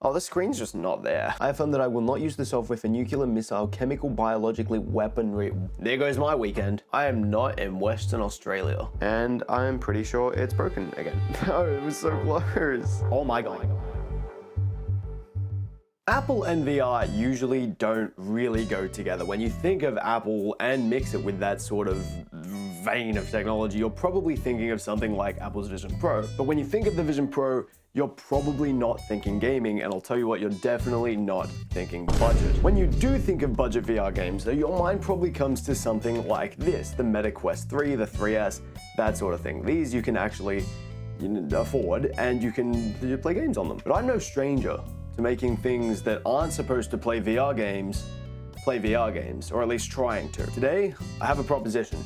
Oh, the screen's just not there. I have found that I will not use the software for nuclear, missile, chemical, biologically weaponry. There goes my weekend. I am not in Western Australia. And I'm pretty sure it's broken again. Oh, it was so close. Oh my God. Apple and VR usually don't really go together. When you think of Apple and mix it with that sort of vein of technology, you're probably thinking of something like Apple's Vision Pro. But when you think of the Vision Pro, you're probably not thinking gaming, and I'll tell you what, you're definitely not thinking budget. When you do think of budget VR games, though, your mind probably comes to something like this, the Meta Quest 3, the 3S, that sort of thing. These you can actually afford, and you can play games on them. But I'm no stranger to making things that aren't supposed to play VR games, or at least trying to. Today, I have a proposition.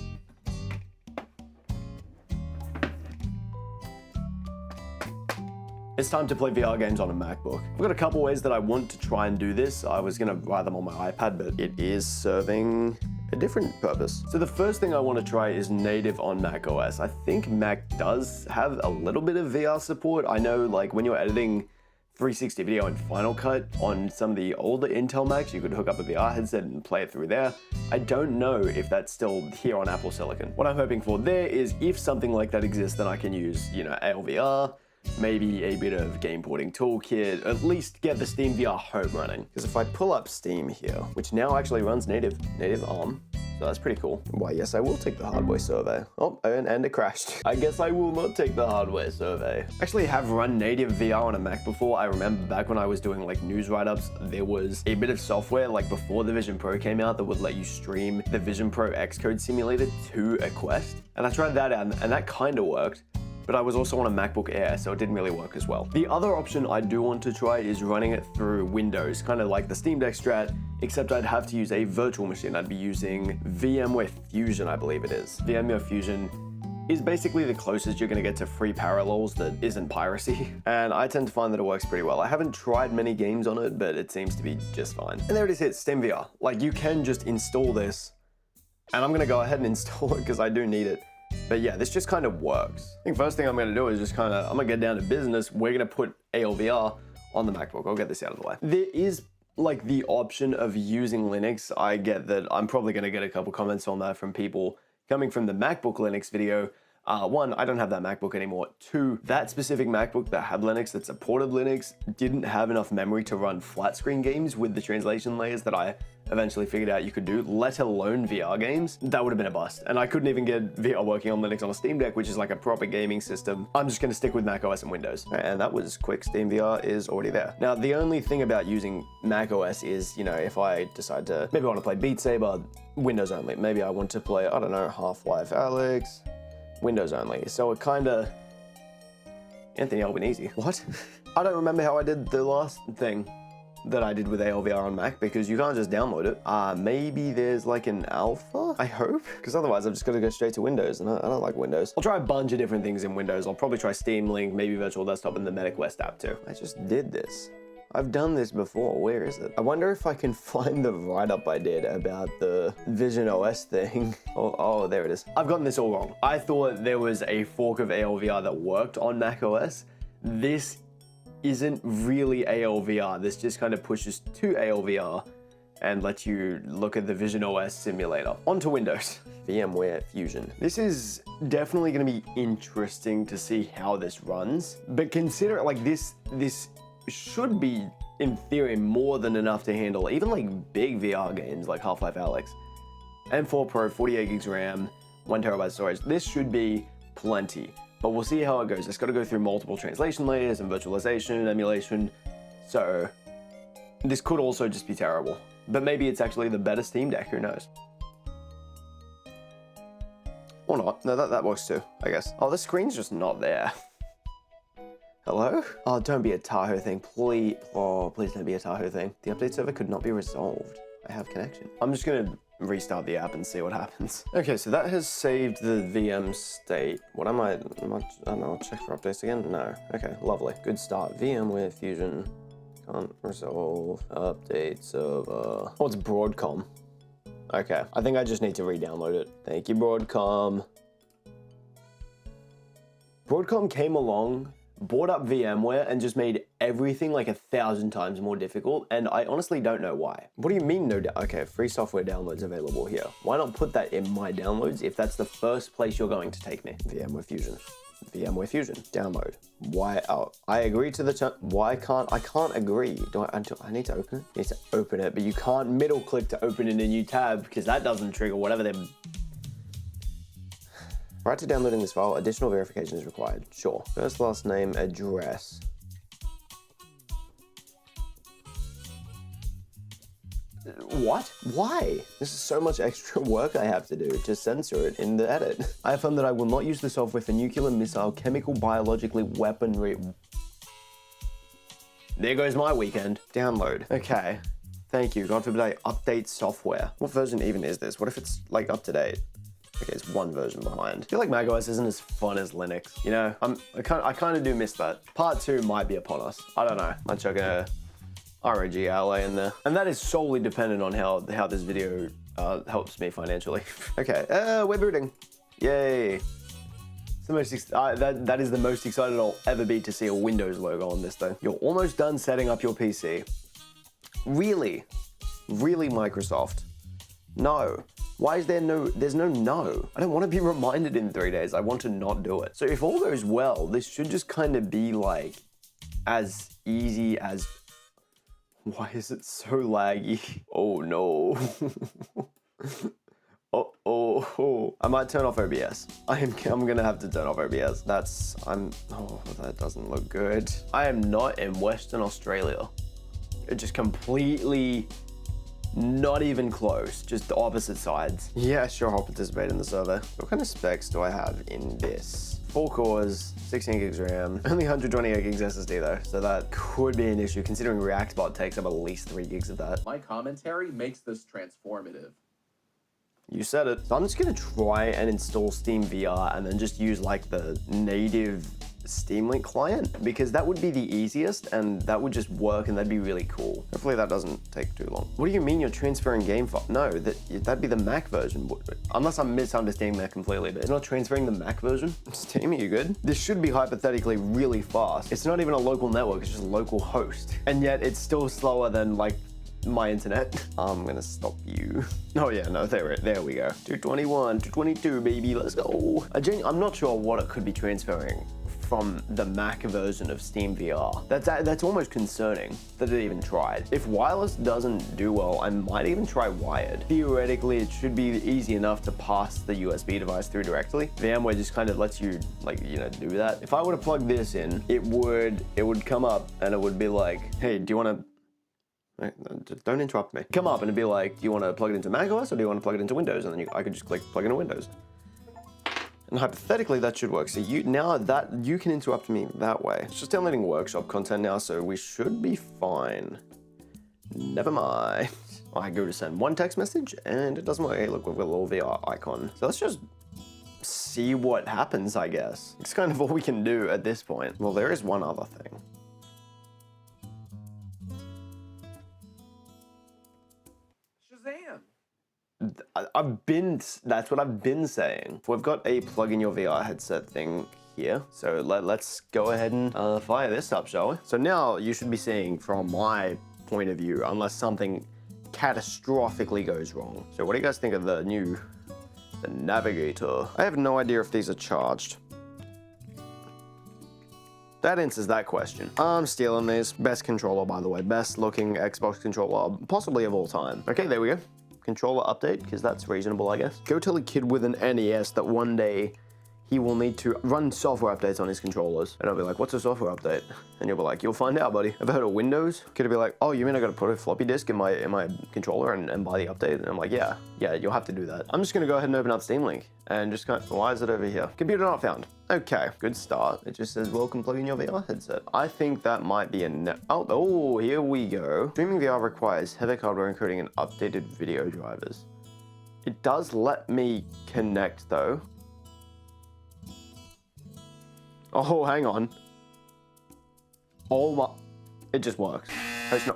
It's time to play VR games on a MacBook. I've got a couple ways that I want to try and do this. I was gonna write them on my iPad, but it is serving a different purpose. So the first thing I want to try is native on macOS. I think Mac does have a little bit of VR support. I know, like, when you're editing 360 video in Final Cut on some of the older Intel Macs, you could hook up a VR headset and play it through there. I don't know if that's still here on Apple Silicon. What I'm hoping for there is if something like that exists, then I can use, ALVR, maybe a bit of game porting toolkit, at least get the SteamVR home running. Because if I pull up Steam here, which now actually runs native ARM, so that's pretty cool. Why, yes, I will take the hardware survey. Oh, and it crashed. I guess I will not take the hardware survey. Actually have run native VR on a Mac before. I remember back when I was doing like news write-ups, there was a bit of software like before the Vision Pro came out that would let you stream the Vision Pro Xcode simulator to a Quest. And I tried that out and that kind of worked. But I was also on a MacBook Air, so it didn't really work as well. The other option I do want to try is running it through Windows, kind of like the Steam Deck strat, except I'd have to use a virtual machine. I'd be using VMware Fusion, I believe it is. VMware Fusion is basically the closest you're gonna get to free parallels that isn't piracy. And I tend to find that it works pretty well. I haven't tried many games on it, but it seems to be just fine. And there it is, SteamVR. Like, you can just install this, and I'm gonna go ahead and install it because I do need it. But yeah, this just kind of works. I think first thing I'm gonna do is just I'm gonna get down to business. We're gonna put ALVR on the MacBook. I'll get this out of the way. There is like the option of using Linux. I get that I'm probably gonna get a couple comments on that from people coming from the MacBook Linux video. One, I don't have that MacBook anymore. Two, that specific MacBook that had Linux, that supported Linux, didn't have enough memory to run flat screen games with the translation layers that I eventually figured out you could do, let alone VR games. That would have been a bust. And I couldn't even get VR working on Linux on a Steam Deck, which is like a proper gaming system. I'm just gonna stick with macOS and Windows. And that was quick. SteamVR is already there. Now, the only thing about using macOS is, if I decide to, maybe I want to play Beat Saber, Windows only. Maybe I want to play, I don't know, Half-Life Alyx, Windows only. So it kinda, Anthony Albanese. What? I don't remember how I did the last thing that I did with ALVR on Mac, because you can't just download it. Maybe there's like an alpha, I hope, because otherwise I'm just gonna go straight to Windows, and I don't like Windows. I'll try a bunch of different things in Windows. I'll probably try Steam Link, maybe Virtual Desktop, and the Meta Quest app too. I just did this. I've done this before. Where is it? I wonder if I can find the write-up I did about the Vision OS thing. Oh, there it is. I've gotten this all wrong. I thought there was a fork of ALVR that worked on macOS. This isn't really ALVR. This just kind of pushes to ALVR and lets you look at the Vision OS simulator onto Windows. VMware Fusion. This is definitely going to be interesting to see how this runs, but consider it like this should be, in theory, more than enough to handle even like big VR games like Half-Life Alyx. M4 Pro, 48 gigs RAM, 1 terabyte storage. This should be plenty, but we'll see how it goes. It's got to go through multiple translation layers and virtualization, emulation. So this could also just be terrible, but maybe it's actually the better Steam Deck, who knows? Or not. No, that works too, I guess. Oh, the screen's just not there. Hello? Oh, don't be a Tahoe thing, please. Oh, please don't be a Tahoe thing. The update server could not be resolved. I have connection. I'm just gonna restart the app and see what happens. Okay, so that has saved the VM state. What am I don't know, I'll check for updates again. No, okay, lovely. Good start. VMware Fusion, can't resolve, update server. Oh, it's Broadcom. Okay, I think I just need to re-download it. Thank you, Broadcom. Broadcom came along brought up VMware and just made everything like 1,000 times more difficult, and I honestly don't know why. What do you mean no okay, free software downloads available here. Why not put that in my downloads if that's the first place you're going to take me? VMware Fusion. VMware Fusion, download. Why, oh, I agree to the term. Why can't, I can't agree. I need to open it? I need to open it, but you can't middle click to open in a new tab because that doesn't trigger whatever they're. Prior to downloading this file, additional verification is required. Sure. First, last name, address. What? Why? This is so much extra work I have to do to censor it in the edit. I have found that I will not use the software for nuclear, missile, chemical, biologically, weaponry. There goes my weekend. Download. Okay. Thank you. God forbid I update software. What version even is this? What if it's like up to date? Okay, it's one version behind. I feel like macOS isn't as fun as Linux. You know, I kind of do miss that. Part 2 might be upon us. I don't know. I'm chucking a ROGLA in there. And that is solely dependent on how this video helps me financially. Okay, we're booting. Yay. It's the most that is the most excited I'll ever be to see a Windows logo on this thing. You're almost done setting up your PC. Really? Really, Microsoft? No. Why is there's no. I don't want to be reminded in 3 days. I want to not do it. So if all goes well, this should just kind of be like as easy as. Why is it so laggy? Oh no. Oh. I might turn off OBS. I'm gonna have to turn off OBS. Oh, that doesn't look good. I am not in Western Australia. It just completely, not even close, just the opposite sides. Yeah, sure, I'll participate in the survey. What kind of specs do I have in this? 4 cores, 16 gigs RAM, only 128 gigs SSD though, so that could be an issue considering ReactBot takes up at least 3 gigs of that. My commentary makes this transformative. You said it. So I'm just gonna try and install SteamVR and then just use like the native Steam Link client because that would be the easiest and that would just work and that'd be really cool. Hopefully that doesn't take too long. What do you mean you're transferring game file? No, that'd be the Mac version. Unless I'm misunderstanding that completely, but it's not transferring the Mac version? Steam, are you good? This should be hypothetically really fast. It's not even a local network, it's just a local host. And yet it's still slower than like my internet. I'm gonna stop you. Oh yeah, no, there we go. 221, 222, baby, let's go. I'm not sure what it could be transferring from the Mac version of SteamVR. That's almost concerning that it even tried. If wireless doesn't do well, I might even try wired. Theoretically, it should be easy enough to pass the USB device through directly. VMware just kind of lets you, like, you know, do that. If I were to plug this in, it would come up and it would be like, hey, do you want to, don't interrupt me. Come up and it'd be like, do you want to plug it into macOS or do you want to plug it into Windows? And then I could just click plug into Windows. And hypothetically, that should work. So now that you can interrupt me that way. It's just downloading workshop content now, so we should be fine. Never mind. I go to send one text message and it doesn't work. Hey, look, we've got a little VR icon. So let's just see what happens, I guess. It's kind of all we can do at this point. Well, there is one other thing. That's what I've been saying. We've got a plug in your VR headset thing here. So let's go ahead and fire this up, shall we? So now you should be seeing from my point of view, unless something catastrophically goes wrong. So what do you guys think of the Navigator? I have no idea if these are charged. That answers that question. I'm stealing these. Best controller, by the way. Best looking Xbox controller, possibly of all time. Okay, there we go. Controller update, because that's reasonable, I guess. Go tell a kid with an NES that one day he will need to run software updates on his controllers. And I'll be like, what's a software update? And you'll be like, you'll find out, buddy. I've heard of Windows. Could it be like, oh, you mean I gotta put a floppy disk in my controller and buy the update? And I'm like, yeah, you'll have to do that. I'm just gonna go ahead and open up Steam Link and just kind of, why is it over here? Computer not found. Okay, good start. It just says, welcome, plug in your VR headset. I think that might be oh, here we go. Streaming VR requires heavy hardware encoding and updated video drivers. It does let me connect though. Oh, hang on. Oh my, it just works.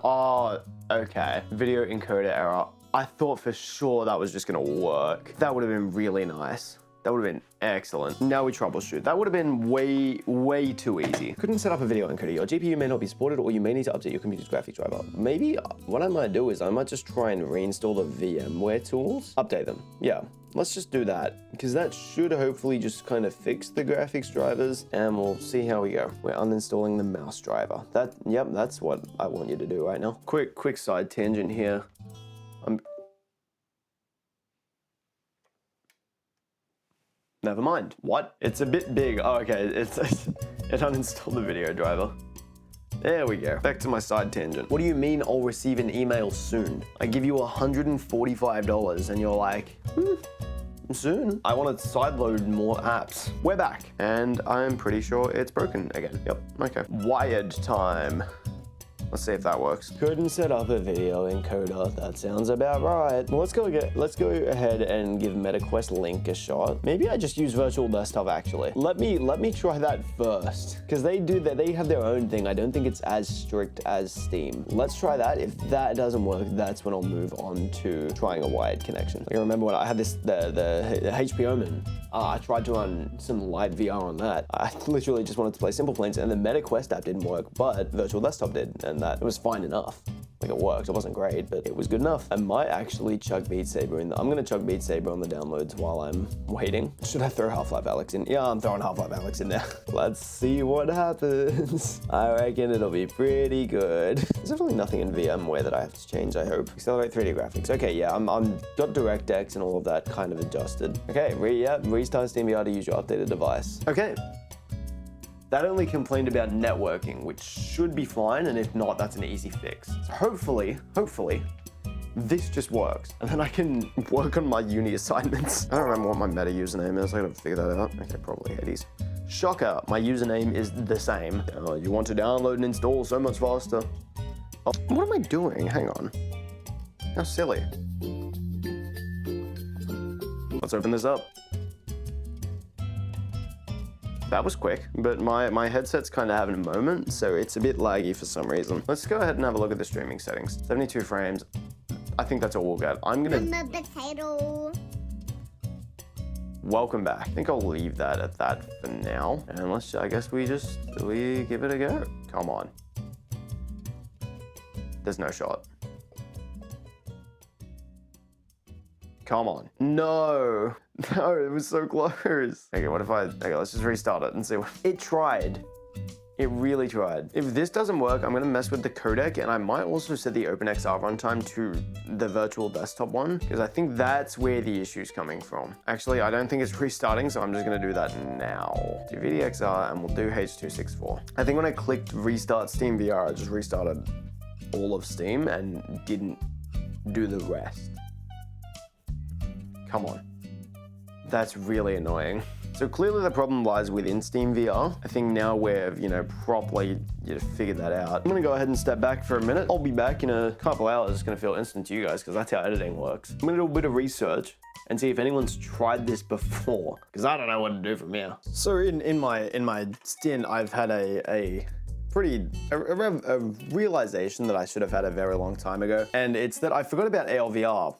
Oh, okay. Video encoder error. I thought for sure that was just gonna work. That would have been really nice. That would have been excellent. Now we troubleshoot. That would have been way too easy. Couldn't set up a video encoder. Your GPU may not be supported, or you may need to update your computer's graphics driver. Maybe what I might do is I might just try and reinstall the VMware tools. Update them. Yeah. Let's just do that, because that should hopefully just kind of fix the graphics drivers, and we'll see how we go. We're uninstalling the mouse driver. Yep, that's what I want you to do right now. Quick side tangent here. Never mind. What? It's a bit big. Oh, okay. It uninstalled the video driver. There we go. Back to my side tangent. What do you mean I'll receive an email soon? I give you $145 and you're like, soon. I want to sideload more apps. We're back. And I'm pretty sure it's broken again. Yep, okay. Wired time. Let's see if that works. Couldn't set up a video encoder. That sounds about right. Well, let's go ahead and give MetaQuest Link a shot. Maybe I just use virtual desktop actually. Let me try that first, because they have their own thing. I don't think it's as strict as Steam. Let's try that. If that doesn't work, that's when I'll move on to trying a wired connection. Like, I remember when I had the HP Omen. I tried to run some light VR on that. I literally just wanted to play Simple Planes, and the MetaQuest app didn't work, but virtual desktop did, and that it was fine enough. Like, it worked. It wasn't great, but it was good enough. I might actually chuck Beat Saber in. I'm gonna chuck Beat Saber on the downloads while I'm waiting. Should I throw Half-Life Alyx in? Yeah, I'm throwing Half-Life Alyx in there. Let's see what happens. I reckon it'll be pretty good. There's definitely nothing in VMware that I have to change, I hope. Accelerate 3D graphics. Okay, yeah, I'm got DirectX and all of that kind of adjusted. Okay, restart SteamVR to use your updated device. Okay. That only complained about networking, which should be fine, and if not, that's an easy fix. So hopefully, this just works, and then I can work on my uni assignments. I don't remember what my meta username is. I gotta figure that out. Okay, probably Hades. Shocker, my username is the same. Oh, you want to download and install so much faster. Oh, what am I doing? Hang on. How silly. Let's open this up. That was quick, but my headset's kind of having a moment, so it's a bit laggy for some reason. Let's go ahead and have a look at the streaming settings. 72 frames. I think that's all we'll get. I'm a potato. Welcome back. I think I'll leave that at that for now. And I guess we give it a go. Come on. There's no shot. Come on. No. No, it was so close. Okay, let's just restart it and see what... It tried. It really tried. If this doesn't work, I'm gonna mess with the codec, and I might also set the OpenXR runtime to the virtual desktop one, because I think that's where the issue's coming from. Actually, I don't think it's restarting, so I'm just gonna do that now. Do VDXR, and we'll do H.264. I think when I clicked restart SteamVR, I just restarted all of Steam and didn't do the rest. Come on. That's really annoying. So clearly the problem lies within SteamVR. I think now we've, properly figured that out. I'm gonna go ahead and step back for a minute. I'll be back in a couple hours. It's gonna feel instant to you guys, because that's how editing works. I'm gonna do a bit of research and see if anyone's tried this before, because I don't know what to do from here. So in my stint, I've had a realization that I should have had a very long time ago, and it's that I forgot about ALVR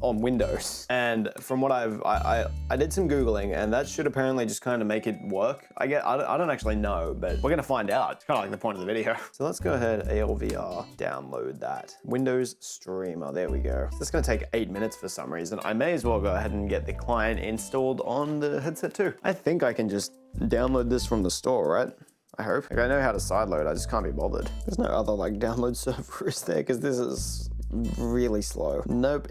on Windows. And from what I did some Googling, and that should apparently just kind of make it work. I don't actually know, but we're gonna find out. It's kind of like the point of the video. So let's go ahead, ALVR, download that. Windows Streamer, there we go. This is gonna take 8 minutes for some reason. I may as well go ahead and get the client installed on the headset too. I think I can just download this from the store, right? I hope. Like, I know how to sideload, I just can't be bothered. There's no other download server, is there? Because this is really slow. Nope.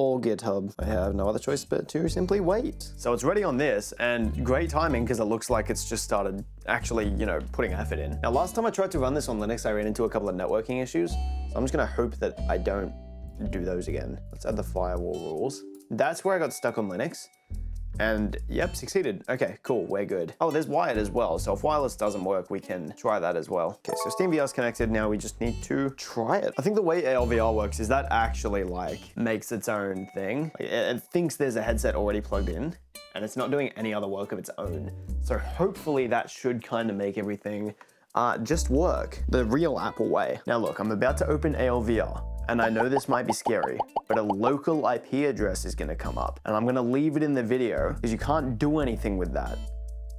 Or GitHub. I have no other choice but to simply wait. So it's ready on this, and great timing, because it looks like it's just started actually, putting effort in. Now, last time I tried to run this on Linux, I ran into a couple of networking issues. So I'm just gonna hope that I don't do those again. Let's add the firewall rules. That's where I got stuck on Linux. And yep, succeeded. Okay, cool, we're good. Oh, there's wired as well. So if wireless doesn't work, we can try that as well. Okay, so SteamVR is connected. Now we just need to try it. I think the way ALVR works is that actually makes its own thing. It thinks there's a headset already plugged in, and it's not doing any other work of its own. So hopefully that should kind of make everything just work the real Apple way. Now look, I'm about to open ALVR, and I know this might be scary, but a local IP address is gonna come up, and I'm gonna leave it in the video because you can't do anything with that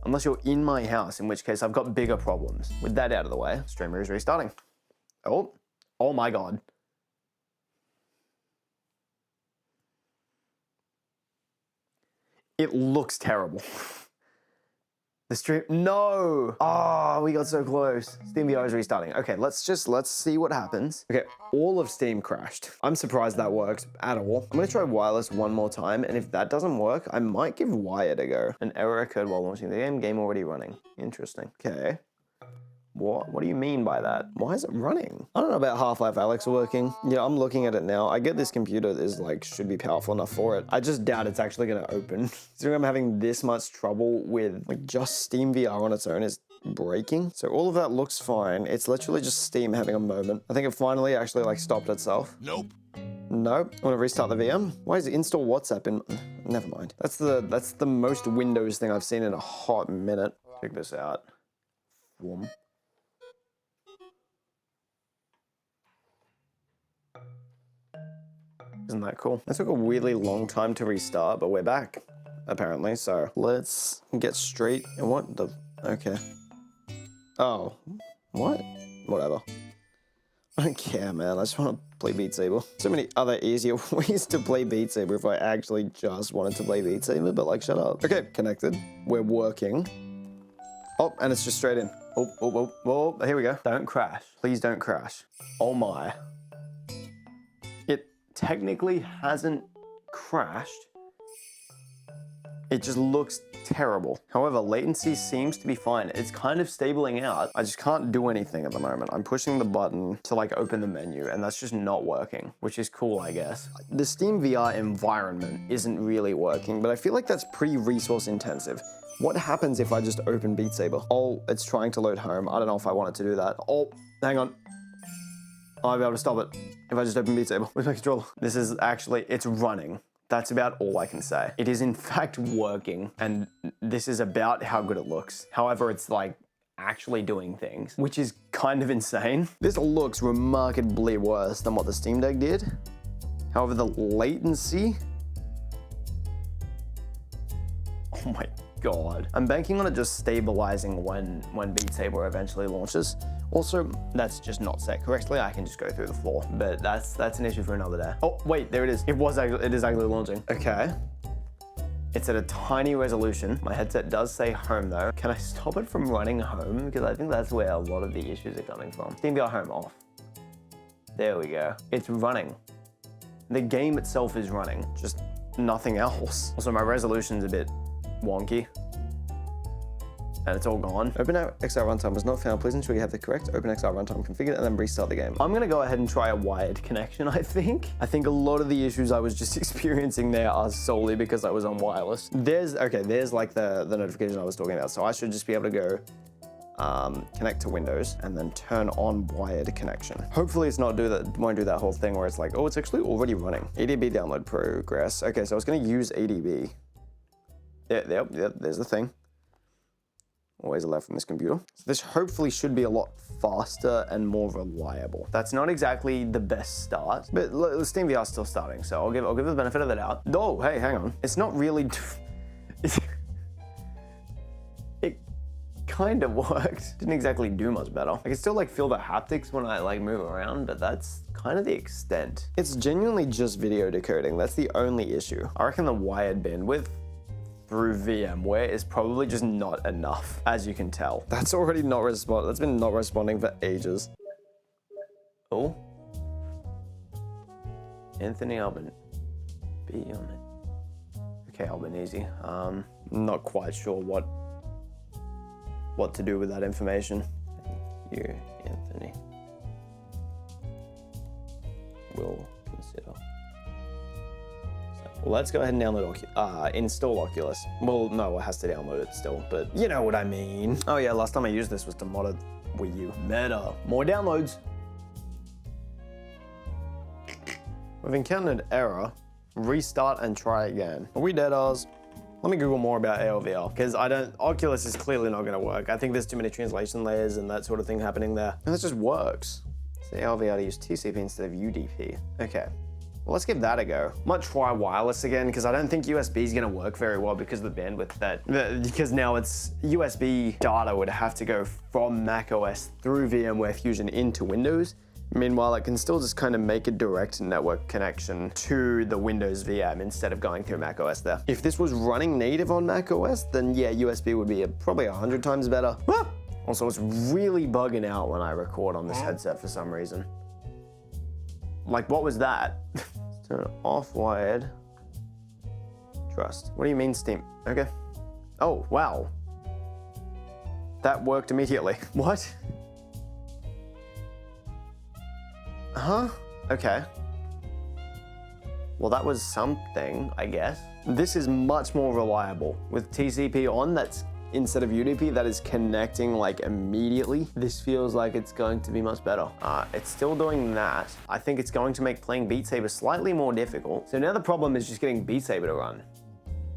unless you're in my house, in which case I've got bigger problems. With that out of the way, streamer is restarting. Oh my God. It looks terrible. The stream, no! Oh, we got so close. SteamVR is restarting. Okay, let's see what happens. Okay, all of Steam crashed. I'm surprised that works at all. I'm gonna try wireless one more time, and if that doesn't work, I might give wired a go. An error occurred while launching the game already running. Interesting. Okay. What do you mean by that? Why is it running? I don't know about Half-Life Alyx working. Yeah, I'm looking at it now. I get this computer is like, should be powerful enough for it. I just doubt it's actually gonna open. Considering I'm having this much trouble with like just SteamVR on its own is breaking. So all of that looks fine. It's literally just Steam having a moment. I think it finally actually like stopped itself. Nope. Nope. I want to restart the VM. Why is it install WhatsApp in? Never mind. That's the most Windows thing I've seen in a hot minute. Check this out. Boom. Isn't that cool? That took a really long time to restart, but we're back, apparently. So let's get straight. What the? Okay. Oh, what? Whatever. I don't care, man. I just want to play Beat Saber. So many other easier ways to play Beat Saber if I actually just wanted to play Beat Saber, but like, shut up. Okay, connected. We're working. Oh, and it's just straight in. Oh, here we go. Don't crash. Please don't crash. Oh my. Technically hasn't crashed. It just looks terrible. However, latency seems to be fine. It's kind of stabling out. I just can't do anything at the moment. I'm pushing the button to like open the menu and that's just not working, which is cool, I guess. The SteamVR environment isn't really working, but I feel like that's pretty resource intensive. What happens if I just open Beat Saber? Oh, it's trying to load home. I don't know if I wanted to do that. Oh, hang on. I'll be able to stop it if I just open Beat Saber. Where's my controller? This is actually, it's running. That's about all I can say. It is in fact working, and this is about how good it looks. However, it's like actually doing things, which is kind of insane. This looks remarkably worse than what the Steam Deck did. However, the latency, oh my God. I'm banking on it just stabilizing when Beat Saber eventually launches. Also, that's just not set correctly. I can just go through the floor, but that's an issue for another day. Oh, wait, there it is. It is actually launching. Okay. It's at a tiny resolution. My headset does say home though. Can I stop it from running home? Because I think that's where a lot of the issues are coming from. SteamVR home off. There we go. It's running. The game itself is running, just nothing else. Also, my resolution's a bit wonky. And it's all gone. OpenXR runtime was not found. Please ensure you have the correct OpenXR runtime configured and then restart the game. I'm gonna go ahead and try a wired connection, I think. I think a lot of the issues I was just experiencing there are solely because I was on wireless. There's like the notification I was talking about. So I should just be able to go connect to Windows and then turn on wired connection. Hopefully it's not won't do that whole thing where it's like, oh, it's actually already running. ADB download progress. Okay, so I was gonna use ADB. Yep, there's the thing. Always allowed from this computer. So this hopefully should be a lot faster and more reliable. That's not exactly the best start, but SteamVR is still starting, so I'll give it the benefit of the doubt. Oh, hey, hang on. It's not really, it kind of worked. Didn't exactly do much better. I can still like feel the haptics when I like move around, but that's kind of the extent. It's genuinely just video decoding. That's the only issue. I reckon the wired bandwidth through VMware is probably just not enough, as you can tell. That's already not responding. That's been not responding for ages. Oh. Anthony Alban. Be on it. Okay, Albanese. Not quite sure what to do with that information. Thank you, Anthony. Will consider. Well, let's go ahead and download install Oculus. Well, no, it has to download it still, but you know what I mean. Oh yeah, last time I used this was to mod a Wii U. Meta. More downloads. We've encountered an error. Restart and try again. Are we dead, Oz? Let me Google more about ALVR, because Oculus is clearly not gonna work. I think there's too many translation layers and that sort of thing happening there. And that just works. So ALVR to use TCP instead of UDP. Okay, well, let's give that a go. Might try wireless again, because I don't think USB is gonna work very well because of the bandwidth because now it's USB data would have to go from macOS through VMware Fusion into Windows. Meanwhile, it can still just kind of make a direct network connection to the Windows VM instead of going through macOS there. If this was running native on macOS, then yeah, USB would be probably 100 times better. Ah! Also, it's really bugging out when I record on this headset for some reason. Like, what was that? Turn it off wired. Trust. What do you mean Steam? Okay. Oh, wow. That worked immediately. What? Huh? Okay. Well, that was something, I guess. This is much more reliable. With TCP on, that's instead of UDP, that is connecting like immediately. This feels like it's going to be much better. It's still doing that. I think it's going to make playing Beat Saber slightly more difficult. So now the problem is just getting Beat Saber to run.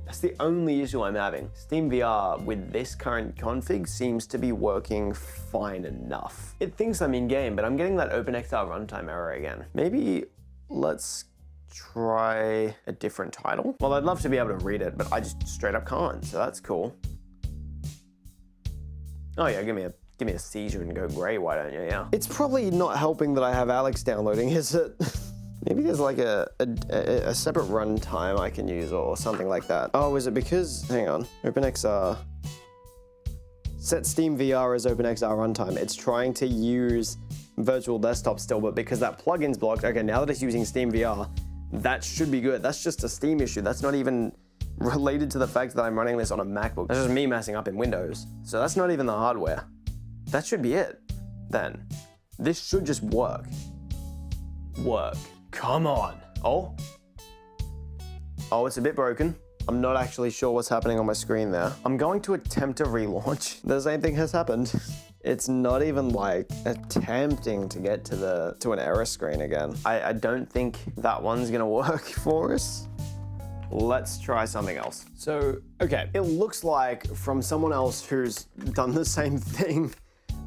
That's the only issue I'm having. SteamVR with this current config seems to be working fine enough. It thinks I'm in game, but I'm getting that OpenXR runtime error again. Maybe let's try a different title. Well, I'd love to be able to read it, but I just straight up can't, so that's cool. Oh yeah, give me a seizure and go gray, why don't you, yeah. It's probably not helping that I have Alex downloading, is it? Maybe there's like a separate runtime I can use or something like that. Oh, is it because, hang on, OpenXR. Set SteamVR as OpenXR runtime. It's trying to use virtual desktop still, but because that plugin's blocked, okay, now that it's using SteamVR, that should be good. That's just a Steam issue. That's not even related to the fact that I'm running this on a MacBook. That's just me messing up in Windows. So that's not even the hardware. That should be it, then. This should just work. Work. Come on. Oh. Oh, it's a bit broken. I'm not actually sure what's happening on my screen there. I'm going to attempt to relaunch. The same thing has happened. It's not even like attempting to get to an error screen again. I don't think that one's gonna work for us. Let's try something else. So, okay, it looks like from someone else who's done the same thing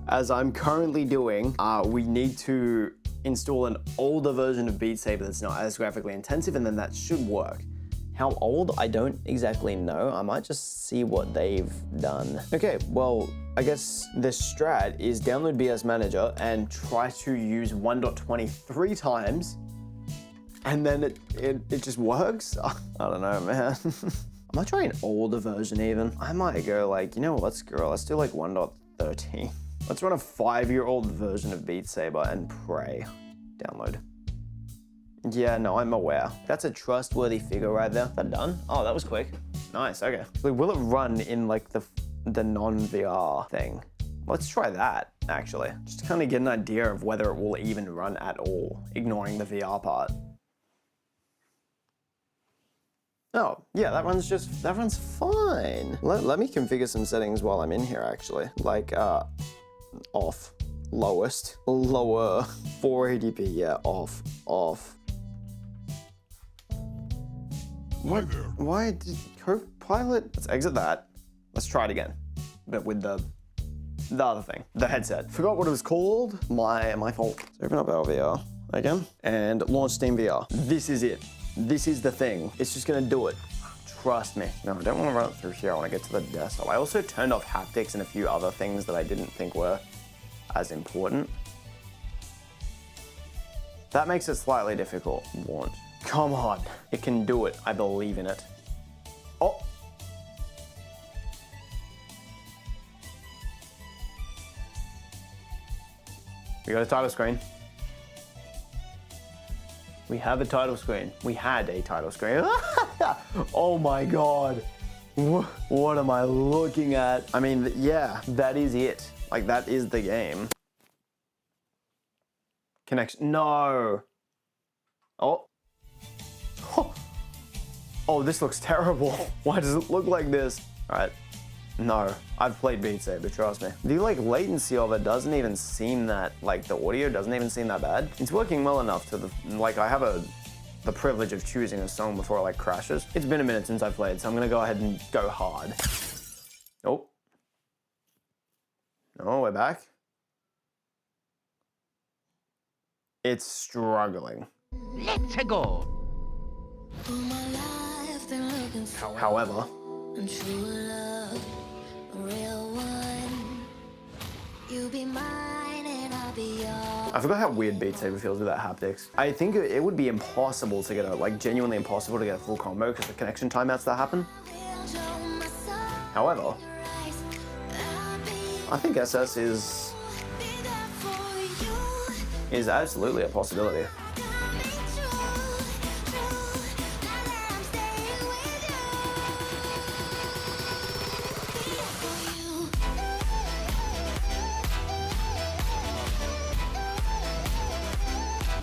as I'm currently doing, we need to install an older version of Beat Saber that's not as graphically intensive, and then that should work. How old? I don't exactly know. I might just see what they've done. Okay, well, I guess the strat is download BS Manager and try to use 1.23 times, and then it just works? I don't know, man. I might try an older version even. I might go like, you know what, screw it. Let's do like 1.13. Let's run a 5-year-old version of Beat Saber and pray. Download. Yeah, no, I'm aware. That's a trustworthy figure right there. That done? Oh, that was quick. Nice, okay. So will it run in like the non-VR thing? Let's try that, actually. Just to kind of get an idea of whether it will even run at all, ignoring the VR part. Oh, yeah, that runs fine. Let me configure some settings while I'm in here, actually. Like, off, lowest, lower, 480p, yeah, off. What? Why did Copilot? Let's exit that. Let's try it again, but with the other thing, the headset. Forgot what it was called. My fault. Let's open up ALVR again and launch SteamVR. This is it. This is the thing. It's just gonna do it. Trust me. No, I don't want to run it through here. I want to get to the desktop. I also turned off haptics and a few other things that I didn't think were as important. That makes it slightly difficult. Launch. Come on. It can do it. I believe in it. Oh. We got a title screen. We have a title screen. We had a title screen. Oh my God. What am I looking at? I mean, yeah, that is it. Like, that is the game. Connection, no. Oh. Oh, this looks terrible. Why does it look like this? All right. No, I've played Beat Saber, trust me. The like latency of it doesn't even seem that, like the audio doesn't even seem that bad. It's working well enough to the, like I have a the privilege of choosing a song before it like crashes. It's been a minute since I played, so I'm gonna go ahead and go hard. Oh. No, we're back. It's struggling. Let's go. However, I forgot how weird Beat Saber feels without haptics. I think it would be impossible to get like genuinely impossible to get a full combo because the connection timeouts that happen. However, I think SS is absolutely a possibility.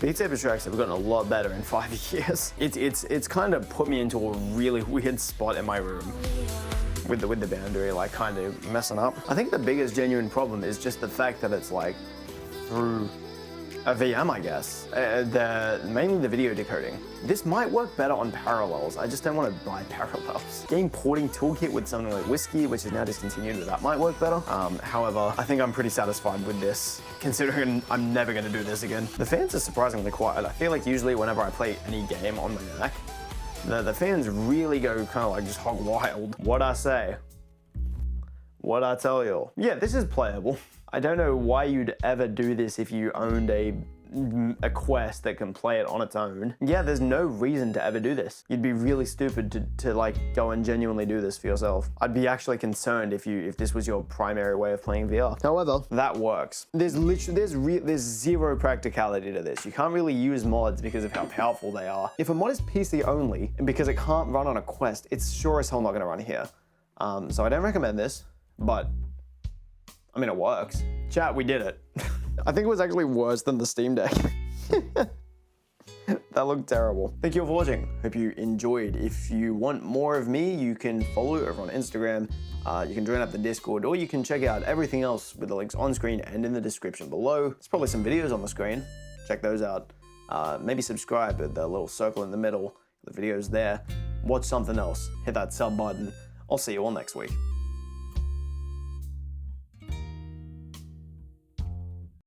Beat Saber tracks have gotten a lot better in 5 years. It's kind of put me into a really weird spot in my room with the boundary, like kind of messing up. I think the biggest genuine problem is just the fact that it's like through a VM, I guess. Mainly the video decoding. This might work better on Parallels. I just don't want to buy Parallels. Game porting toolkit with something like Whiskey, which is now discontinued, but that might work better. However, I think I'm pretty satisfied with this, considering I'm never going to do this again. The fans are surprisingly quiet. I feel like usually whenever I play any game on my Mac, the fans really go kind of like just hog wild. What I say? What I tell you? Yeah, this is playable. I don't know why you'd ever do this if you owned a Quest that can play it on its own. Yeah, there's no reason to ever do this. You'd be really stupid to like go and genuinely do this for yourself. I'd be actually concerned if this was your primary way of playing VR. However, that works. There's zero practicality to this. You can't really use mods because of how powerful they are. If a mod is PC only, and because it can't run on a Quest, it's sure as hell not gonna run here. So I don't recommend this, but I mean, it works. Chat, we did it. I think it was actually worse than the Steam Deck. That looked terrible. Thank you all for watching. Hope you enjoyed. If you want more of me, you can follow over on Instagram. You can join up the Discord, or you can check out everything else with the links on screen and in the description below. There's probably some videos on the screen. Check those out. Maybe subscribe at the little circle in the middle. The video's there. Watch something else. Hit that sub button. I'll see you all next week.